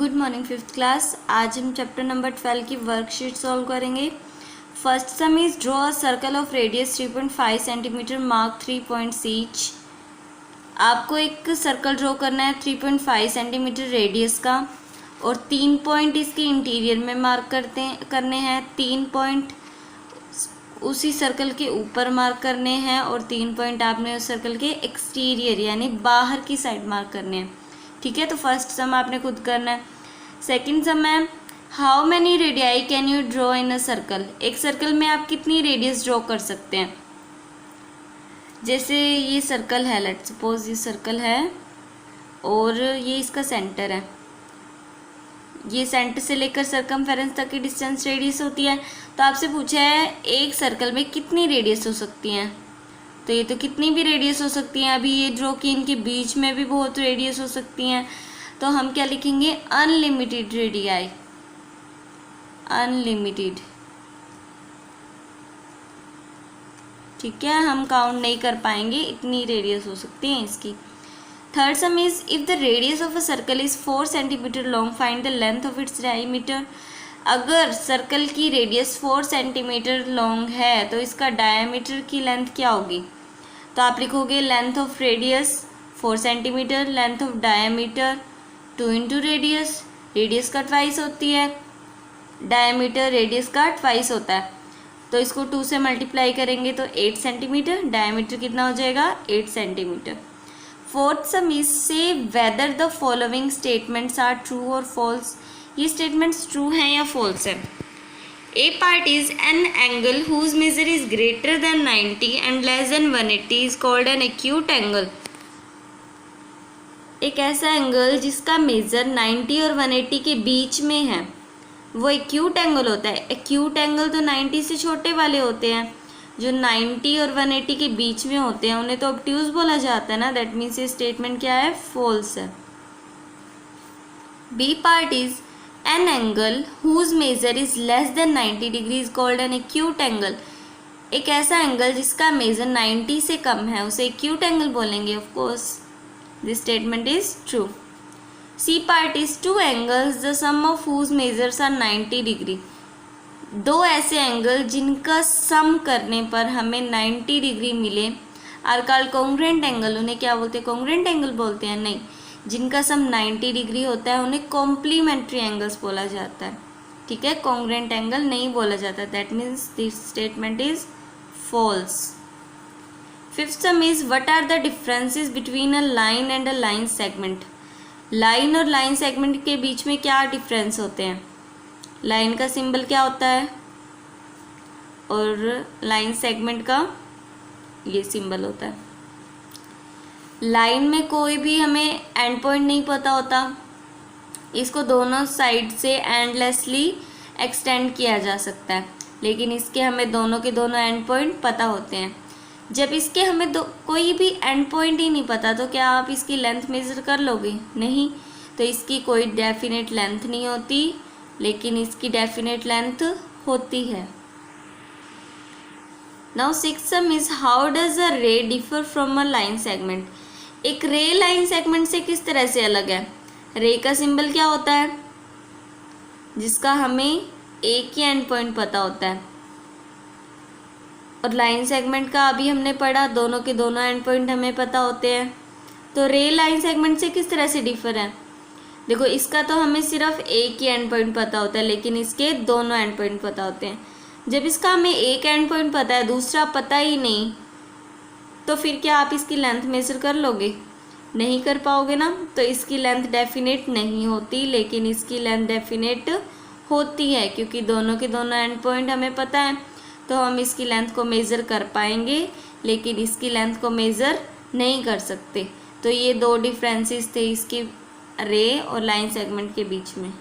Good morning fifth class. आज हम chapter number 12 की वर्कशीट सॉल्व करेंगे। First some is draw a circle of radius 3.5 centimetre, mark 3 points each. आपको एक circle draw करना है 3.5 सेंटीमीटर रेडियस का और 3 पॉइंट इसके इंटीरियर में मार्क करने हैं। 3 पॉइंट उसी सर्कल के ऊपर मार्क करने हैं और 3 पॉइंट आपने उस सर्कल के एक्सटीरियर यानी बाहर की साइड मार्क करने हैं। ठीक है, तो फर्स्ट सम आपने खुद करना है। सेकंड सम है how many radii can you draw in a circle. एक सर्कल में आप कितनी रेडियस ड्रॉ कर सकते हैं। जैसे ये सर्कल है, लेट्स सपोज ये सर्कल है और ये इसका सेंटर है। ये सेंटर से लेकर सरकमफेरेंस तक की डिस्टेंस रेडियस होती है। तो आपसे पूछा है एक सर्कल में कितनी रेडियस हो सकती हैं, तो ये तो कितनी भी रेडियस हो सकती हैं। अभी ये ड्रॉ की, इनके बीच में भी बहुत रेडियस हो सकती हैं। तो हम क्या लिखेंगे, अनलिमिटेड रेडियाई, अनलिमिटेड। ठीक है, हम काउंट नहीं कर पाएंगे, इतनी रेडियस हो सकती है इसकी। Third some is if the radius of a circle is 4 centimetre long, find the length of its diameter. अगर सर्कल की रेडियस 4 सेंटीमीटर लॉन्ग है तो इसका डायमीटर की लेंथ क्या होगी। तो आप लिखोगे length of radius 4 centimetre, length of diameter 2 into radius. Radius का ट्वाइस होती है, डायमीटर रेडियस का ट्वाइस होता है। तो इसको 2 से मल्टीप्लाई करेंगे तो 8 सेंटीमीटर, डायमीटर कितना हो जाएगा 8 सेंटीमीटर। फोर्थ सम इज से whether the following statements are true और फॉल्स। ये स्टेटमेंट्स ट्रू हैं या फॉल्स हैं। A part is an angle whose measure is greater than 90 and less than 180 is called an acute angle. एक ऐसा angle जिसका major 90 और 180 के बीच में है वो एक्यूट एंगल होता है। एक्यूट एंगल तो 90 से छोटे वाले होते हैं, जो 90 और 180 के बीच में होते हैं उन्हें तो ऑब्ट्यूज बोला जाता है ना। दैट मीन्स ये स्टेटमेंट क्या है, फॉल्स है। B part is an angle whose measure is less than 90 degree is called an acute angle. एक ऐसा एंगल जिसका मेजर 90 से कम है उसे एक्यूट एंगल बोलेंगे। Of course this statement is true. C part is two angles the sum of whose measures are 90 degree. दो ऐसे एंगल जिनका सम करने पर हमें 90 डिग्री मिले आर कॉल्ड कॉन्ग्रुएंट एंगल। उन्हें क्या बोलते हैं, कॉन्ग्रुएंट एंगल बोलते हैं। नहीं, जिनका सम 90 डिग्री होता है उन्हें कॉम्प्लीमेंट्री एंगल्स बोला जाता है। ठीक है, कॉन्ग्रुएंट एंगल नहीं बोला जाता। That means this statement is false. Fifth sum is what are the differences between a line and a line segment. Line और लाइन सेगमेंट के बीच में क्या डिफरेंस होते हैं। लाइन का सिंबल क्या होता है और लाइन सेगमेंट का ये सिंबल होता है। लाइन में कोई भी हमें एंड पॉइंट नहीं पता होता, इसको दोनों साइड से एंडलेसली एक्सटेंड किया जा सकता है, लेकिन इसके हमें दोनों के दोनों एंड पॉइंट पता होते हैं। जब इसके हमें कोई भी एंड पॉइंट ही नहीं पता तो क्या आप इसकी लेंथ मेजर कर लोगे, नहीं। तो इसकी कोई डेफिनेट लेंथ नहीं होती, लेकिन इसकी डेफिनेट लेंथ होती है। Now sixth sum is how does a ray differ from a line segment. एक रे लाइन सेगमेंट से किस तरह से अलग है। रे का सिंबल क्या होता है, जिसका हमें एक ही एंड पॉइंट पता होता है, और लाइन सेगमेंट का अभी हमने पढ़ा दोनों के दोनों एंड पॉइंट हमें पता होते हैं। तो रे लाइन सेगमेंट से किस तरह से डिफर है। देखो, इसका तो हमें सिर्फ एक ही एंड पॉइंट पता होता है, लेकिन इसके दोनों एंड पॉइंट पता होते हैं। जब इसका हमें एक एंड पॉइंट पता है, दूसरा पता ही नहीं, तो फिर क्या आप इसकी लेंथ मेजर कर लोगे, नहीं कर पाओगे ना। तो इसकी लेंथ डेफिनेट नहीं होती, लेकिन इसकी लेंथ डेफिनेट होती है, क्योंकि दोनों के दोनों एंड पॉइंट हमें पता है तो हम इसकी लेंथ को मेज़र कर पाएंगे, लेकिन इसकी लेंथ को मेज़र नहीं कर सकते। तो ये दो डिफरेंसेस थे इसकी रे और लाइन सेगमेंट के बीच में।